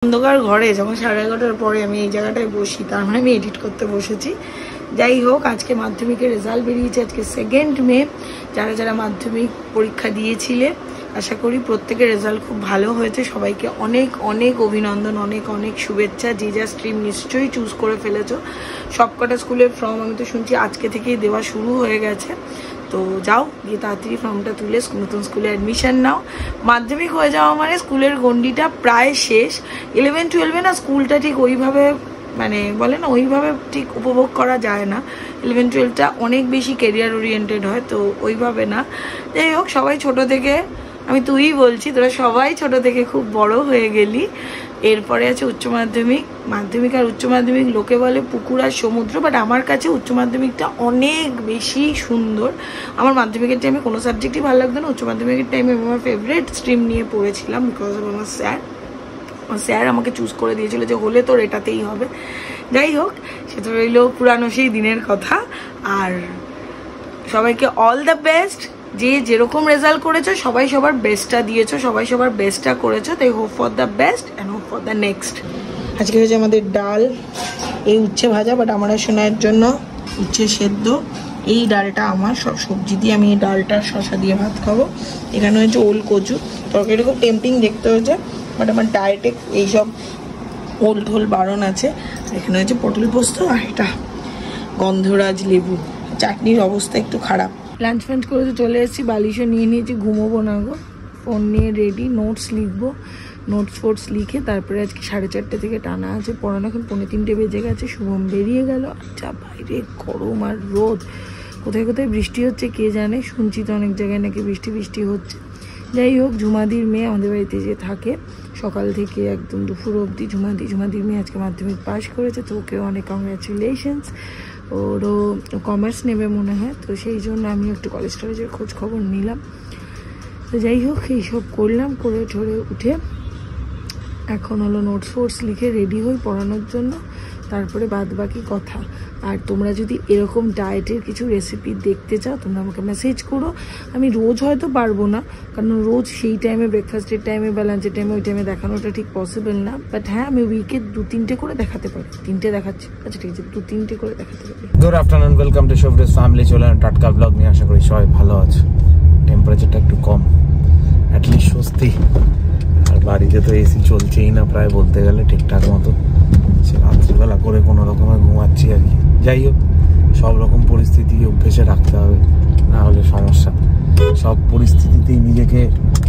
অন্ধকার ঘরে যখন 11:30টার পরে আমি এই জায়গাটায় বসি, তার মানে আমি এডিট করতে বসেছি। যাই হোক, আজকে মাধ্যমিকের রেজাল্ট বেরিয়েছে। আজকে 2 মে। যারা যারা মাধ্যমিক পরীক্ষা দিয়েছিলে, আশা করি প্রত্যেকের রেজাল্ট খুব ভালো হয়েছে। সবাইকে অনেক অনেক অভিনন্দন, অনেক অনেক শুভেচ্ছা। যে যা স্ট্রিম নিশ্চয়ই চুজ করে ফেলেছো। সবকটা স্কুলের ফর্ম আমি তো শুনছি আজকে থেকেই দেওয়া শুরু হয়ে গেছে। তো যাও, গিয়ে তাড়াতাড়ি ফর্মটা তুলে নতুন স্কুলে অ্যাডমিশন নাও। মাধ্যমিক হয়ে যাওয়া মানে স্কুলের গণ্ডিটা প্রায় শেষ। 11-12 না স্কুলটা ঠিক ওইভাবে মানে বলে না, ওইভাবে ঠিক উপভোগ করা যায় না। 11-12টা অনেক বেশি ক্যারিয়ার ওরিয়েন্টেড হয়, তো ওইভাবে না। যাই হোক, সবাই ছোট থেকে, আমি তুই বলছি, তোরা সবাই ছোট থেকে খুব বড় হয়ে গেলি। এরপরে আছে উচ্চ মাধ্যমিক। মাধ্যমিক আর উচ্চ মাধ্যমিক লোকে বলে পুকুর আর সমুদ্র, বাট আমার কাছে উচ্চ মাধ্যমিকটা অনেক বেশি সুন্দর। আমার মাধ্যমিকের টাইমে কোনো সাবজেক্টই ভালো লাগতো না। উচ্চ মাধ্যমিকের টাইমে আমি আমার ফেভারিট স্ট্রিম নিয়ে পড়েছিলাম, বিকজ অফ আমার স্যার আমাকে চুজ করে দিয়েছিল যে হলে তোর এটাতেই হবে। যাই হোক, সে তো রইল পুরানো সেই দিনের কথা। আর সবাইকে অল দ্য বেস্ট। যে যেরকম রেজাল্ট করেছো সবাই সবার বেস্টটা দিয়েছো, সবাই সবার বেস্টটা করেছো। তাই hope for the best and hope for the next. আজকে হয়েছে আমাদের ডাল, এই উচ্ছে ভাজা, বাট আমার সোনার জন্য উচ্ছে সেদ্ধ। এই ডালটা আমার, সব সবজি দিয়ে আমি এই ডালটা শশা দিয়ে ভাত খাবো। এখানে হয়েছে ওল কচু তরকারিটা, খুব টেম্পটিং দেখতে হয়েছে, বাট আমার ডায়েটে এইসব ওল ঢোল বারণ আছে। এখানে হয়েছে পটল পোস্ত, আর এটা গন্ধরাজ লেবু। চাটনির অবস্থা একটু খারাপ। লাঞ্চ ফাঞ্চ করে তো চলে এসেছি, বালিশও নিয়ে নিয়েছি, ঘুমোবো না গো। ফোন নিয়ে রেডি, নোটস লিখবো। নোটস লিখে তারপরে আজকে 4:30 থেকে টানা আছে পড়ানো। এখন 2:45 বেজে গেছে, শুভম বেরিয়ে গেল। আচ্ছা, বাইরে গরম আর রোদ, কোথায় কোথায় বৃষ্টি হচ্ছে কে জানে। শুনছি তো অনেক জায়গায় নাকি বৃষ্টি হচ্ছে। যাই হোক, ঝুমাদির মেয়ে আমাদের বাড়িতে যে থাকে সকাল থেকে একদম দুপুর অবধি, ঝুমাদির মেয়ে আজকে মাধ্যমিক পাশ করেছে, তো ওকেও অনেক কংগ্রাচুলেশনস। ওরও কমার্স নেবে মনে হয়, তো সেই জন্য আমি একটু কলেজ টলেজের খোঁজ খবর নিলাম। তো যাই হোক, এইসব করলাম, করে ঠরে উঠে এখন হলো নোটস লিখে রেডি হই পড়ানোর জন্য। তারপরে বাদ বাকি কথা। আর তোমরা যদি এরকম ডায়েটের কিছু রেসিপি দেখতে চাও, তোমরা আমাকে মেসেজ করো। আমি রোজ হয়তো পারবো না, কারণ রোজ সেই টাইমে, ব্রেকফাস্টের টাইমে বা লাঞ্চের টাইমে, ওই টাইমে দেখানোটা ঠিক পসিবল না। বাট হ্যাঁ, আমি উইকে 2-3টে করে দেখাতে পারি। 3টে দেখাচ্ছি, আচ্ছা ঠিক আছে, 2-3টে করে দেখাতে পারি। গুড আফটারনুন, ওয়েলকাম টু শোভরেজ ফ্যামিলি। চলে টাটকা ব্লগ নিয়ে, আশা করি সবাই ভালো আছে। টেম্পারেচারটা একটু কম, অ্যাটলিস্ট স্বস্তি। আর বাড়িতে তো এসি চলছেই না প্রায় বলতে গেলে ঠিকঠাক মতো। রাত্রিবেলা করে কোনো রকমে ঘুমাচ্ছি আর কি। যাই হোক, সব রকম পরিস্থিতি অভ্যেসে রাখতে হবে, না হলে সমস্যা। সব পরিস্থিতিতেই নিজেকে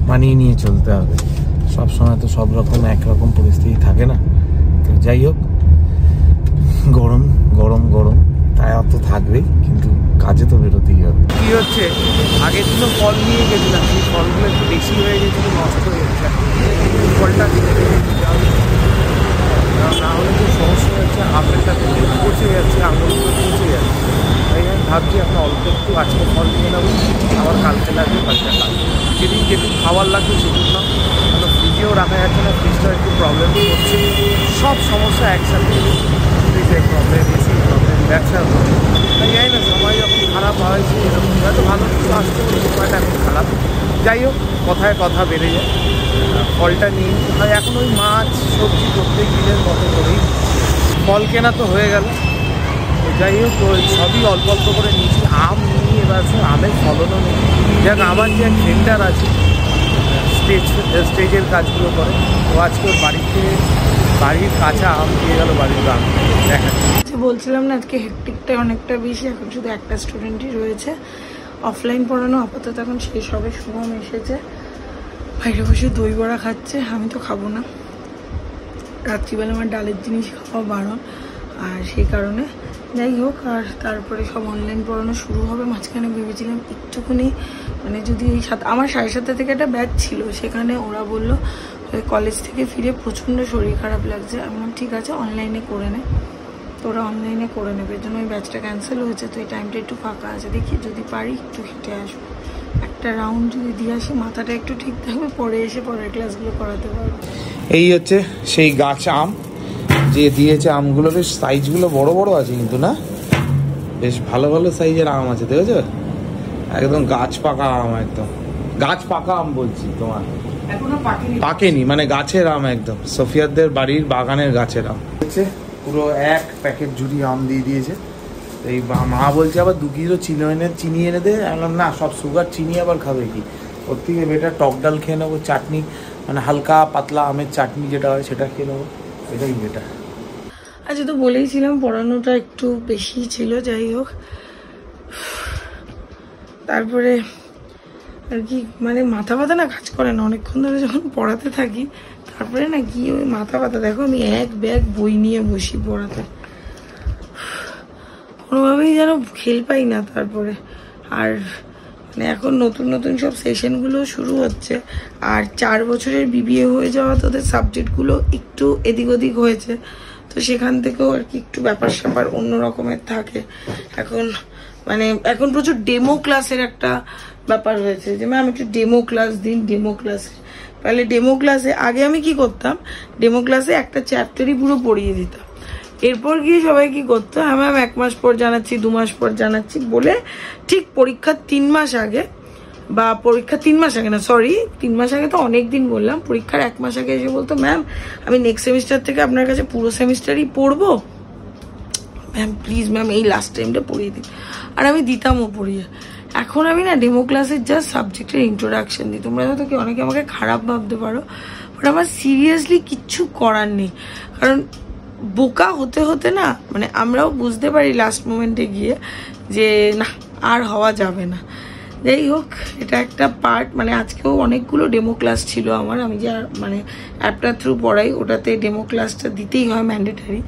মানিয়ে নিয়ে চলতে হবে। সব সময় তো সব রকম একরকম পরিস্থিতি থাকে না। তো যাই হোক, গরম গরম গরম তাই অত থাকবেই, কিন্তু কাজে তো বেরোতেই হবে। কি হচ্ছে, আগের দিনও ফল নিয়ে গেছিলাম, সেই ফলগুলো একটু বেশি হয়ে গেছিল, নষ্ট হয়ে গেছে। ফলটা না হলে খুব সমস্যা হচ্ছে। আপেলটাতে পচে যাচ্ছে, আঙুরগুলো পচে যাচ্ছে। তাই আমি ভাবছি এখন অল্প একটু আজকে ফল নিয়ে নেবো, আবার কালকে লাগবে, কালকে লাগবে। যেদিন যেটুকু খাবার লাগবে সেদিন না, কারণ ফ্রিজেও রাখা যাচ্ছে না, ফ্রিজটা একটু প্রবলেম হচ্ছে। সব সমস্যা একসাথে, ফ্রিজের প্রবলেম, এসির প্রবলেম, ব্যবসার প্রবলেম। তাই জানি না, সময় যখন খারাপ হয়েছে এরকম হয়তো ভালো কিছু আসতে পারে, সময়টা এখন খারাপ। যাই হোক, কথায় কথা বেড়ে যায়। ফলটা নিই, আর এখন ওই মাছ সবজি প্রত্যেক দিনের মতো করেই ফল কেনা তো হয়ে গেল। তো যাই হোক, ওই সবই অল্প অল্প করে নিয়েছি। আম নিয়ে এবার আমের ফলনও নেই। যাক, আমার যে এক ভেন্ডার আছে স্টেজের কাজগুলো করে, তো আজকে ওর বাড়ির কাঁচা আম দিয়ে গেল বাড়ির গ্রাম দেখাচ্ছি। বলছিলাম না, আজকে হেক্টিকটা অনেকটা বেশি। এখন শুধু একটা স্টুডেন্টই রয়েছে। অফলাইন পড়ানো আপাতত এখন শেষ হবে। শুভম এসেছে, বাইরে বসে দই বড়া খাচ্ছে। আমি তো খাবো না, রাত্রিবেলা আমার ডালের জিনিস খাওয়া বারণ, আর সেই কারণে। যাই হোক, আর তারপরে সব অনলাইন পড়ানো শুরু হবে। মাঝখানে ভেবেছিলাম একটুখানি মানে যদি এই আমার 7:30 থেকে একটা ব্যাচ ছিল, সেখানে ওরা বললো কলেজ থেকে ফিরে প্রচণ্ড শরীর খারাপ লাগছে। আমি বললাম ঠিক আছে, অনলাইনে করে নে। তো ওরা অনলাইনে করে নেবে, এর জন্য ওই ব্যাচটা ক্যান্সেল হয়েছে। তো এই টাইমটা একটু ফাঁকা আছে, দেখি যদি পারি একটু হেঁটে আসবো, একটা রাউন্ড যদি দিয়ে আসি, মাথাটা একটু ঠিক থাকবে, পরে এসে পরের ক্লাসগুলো করাতে পারবো। এই হচ্ছে সেই গাছ আম যে দিয়েছে। আমগুলো বেশ সাইজগুলো বড় বড় আছে, কিন্তু না বেশ ভালো ভালো সাইজের আম আছে, দেখেছো? একদম গাছ পাকা আম, একদম গাছ পাকা আম বলছি তোমার, এখনো পাকেনি, মানে গাছের আম একদম, সোফিয়াদের বাড়ির বাগানের গাছের আম হচ্ছে পুরো 1 প্যাকেট জুড়ি আম দিয়ে দিয়েছে। এই মা বলছে আবার 2 কিলো চিনি এনে দে। বললাম না, সব সুগার, চিনি আবার খাবে কি, ওর থেকে বেটার টক ডাল খেয়ে নেবো, চাটনি, মানে হালকা পাতলা আমের চাটনি যেটা হয় সেটা খেয়ে নেবো, এটাই বেটার। আচ্ছা, তো বলেইছিলাম পড়ানোটা একটু বেশি ছিল, যাই হোক। তারপরে আর কি, মানে মাথা ব্যথা না কাজ করে না অনেকক্ষণ ধরে যখন পড়াতে থাকি, তারপরে না কি ওই মাথা ব্যথা। দেখো আমি 1 ব্যাগ বই নিয়ে বসি পড়াতে, কোনোভাবেই যেন খেল পাই না। তারপরে আর মানে এখন নতুন নতুন সব সেশনগুলো শুরু হচ্ছে, আর 4 বছরের বিবিএ হয়ে যাওয়া তোদের সাবজেক্টগুলো একটু এদিক ওদিক হয়েছে, তো সেখান থেকেও আর কি একটু ব্যাপার স্যাপার অন্য রকমের থাকে এখন। মানে এখন প্রচুর ডেমো ক্লাসের একটা ব্যাপার হয়েছে, যে ম্যাম একটু ডেমো ক্লাস দিন, ডেমো ক্লাসে। তাহলে ডেমো ক্লাসে আগে আমি কি করতাম, ডেমো ক্লাসে একটা চ্যাপ্টারই পুরো পড়িয়ে দিতাম, এরপর গিয়ে সবাই কি করতো, হ্যাঁ ম্যাম 1 মাস পর জানাচ্ছি, 2 মাস পর জানাচ্ছি বলে, ঠিক পরীক্ষার 3 মাস আগে, বা পরীক্ষা 3 মাস আগে না, সরি 3 মাস আগে তো অনেক দিন বললাম, পরীক্ষার 1 মাস আগে এসে বলতো, ম্যাম আমি নেক্সট সেমিস্টার থেকে আপনার কাছে পুরো সেমিস্টারই পড়বো, ম্যাম প্লিজ ম্যাম এই লাস্ট টাইমটা পড়িয়ে দিন। আর আমি দিতামও পড়িয়ে। এখন আমি না ডেমো ক্লাসের জাস্ট সাবজেক্টের ইন্ট্রোডাকশন দিই। তোমরা হয়তো কি অনেকে আমাকে খারাপ ভাবতে পারো, বাট আমার সিরিয়াসলি কিচ্ছু করার নেই, কারণ বোকা হতে হতে না, মানে আমরাও বুঝতে পারি লাস্ট মোমেন্টে গিয়ে যে না আর হওয়া যাবে না। যাই হোক, এটা একটা পার্ট। মানে আজকেও অনেকগুলো ডেমো ক্লাস ছিল আমার, আমি যা মানে অ্যাপটা থ্রু পড়াই ওটাতে ডেমো ক্লাসটা দিতেই হয়, ম্যান্ডেটারি।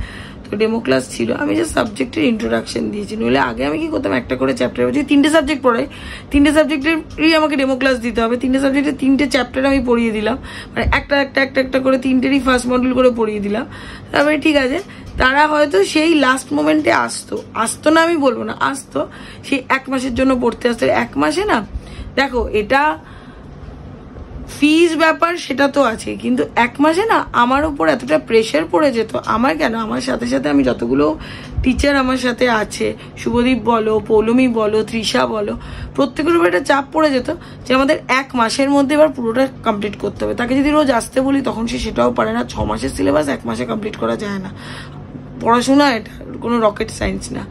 তো ডেমো ক্লাস ছিল, আমি যে সাবজেক্টের ইন্ট্রোডাকশন দিয়েছি। নইলে আগে আমি কি করতাম, একটা করে চ্যাপ্টার, বলছি 3টে সাবজেক্ট পড়াই, 3টে সাবজেক্টেরই আমাকে ডেমো ক্লাস দিতে হবে, 3টে সাবজেক্টের 3টে চ্যাপ্টার আমি পড়িয়ে দিলাম, মানে একটা করে 3টেরই ফার্স্ট মডিউল করে পড়িয়ে দিলাম। তারপরে ঠিক আছে, তারা হয়তো সেই লাস্ট মোমেন্টে আসতো না, আমি বলবো না, আসতো, সেই 1 মাসের জন্য পড়তে আসতো। 1 মাসে না, দেখো এটা ফিজ ব্যাপার সেটা তো আছে, কিন্তু 1 মাসে না আমার উপর এতটা প্রেশার পড়ে যেত। আমার কেন, আমার সাথে সাথে আমি যতগুলো টিচার আমার সাথে আছে, শুভদীপ বলো, পৌলমী বলো, তৃষা বলো, প্রত্যেকের উপর একটা চাপ পড়ে যেত যে আমাদের 1 মাসের মধ্যে এবার পুরোটা কমপ্লিট করতে হবে। তাকে যদি রোজ আসতে বলি তখন সে সেটাও পারে না। 6 মাসের সিলেবাস 1 মাসে কমপ্লিট করা যায় না। পড়াশোনা এটা কোনো রকেট সায়েন্স না।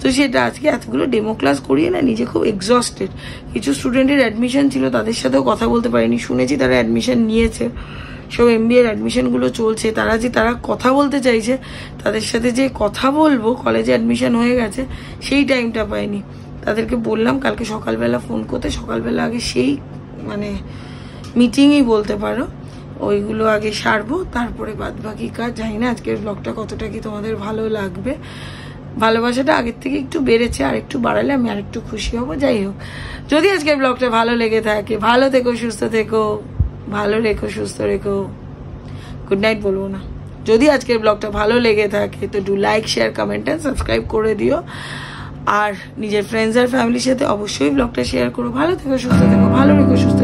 তো সেটা আজকে এতগুলো ডেমো ক্লাস করিয়ে না নিজে খুব এক্সস্টেড। কিছু স্টুডেন্টের অ্যাডমিশন ছিল, তাদের সাথেও কথা বলতে পারিনি, শুনেছি তারা অ্যাডমিশন নিয়েছে, সব MBA এর অ্যাডমিশনগুলো চলছে। তারা কথা বলতে চাইছে, তাদের সাথে যে কথা বলবো, কলেজে অ্যাডমিশন হয়ে গেছে, সেই টাইমটা পাইনি। তাদেরকে বললাম কালকে সকালবেলা ফোন করতে, সকালবেলা আগে সেই মানে মিটিংই বলতে পারো, ওইগুলো আগে সারবো, তারপরে বাদ বাকি কাজ। জানি না আজকের ব্লগটা কতটা কি তোমাদের ভালো লাগবে। ভালোবাসাটা আগের থেকে একটু বেড়েছে, আর একটু বাড়ালে আমি আর একটু খুশি হব। যাই হোক, যদি আজকের ব্লগটা ভালো লেগে থাকে, ভালো থেকো, সুস্থ থেকো, ভালো রেখো, সুস্থ রেখো, গুড নাইট বলবো না। যদি আজকের ব্লগটা ভালো লেগে থাকে তো do like, share, comment and subscribe করে দিও। আর নিজের ফ্রেন্ডস আর ফ্যামিলির সাথে অবশ্যই ব্লগটা শেয়ার করো। ভালো থেকো, সুস্থ থেকো, ভালো রেখো, সুস্থ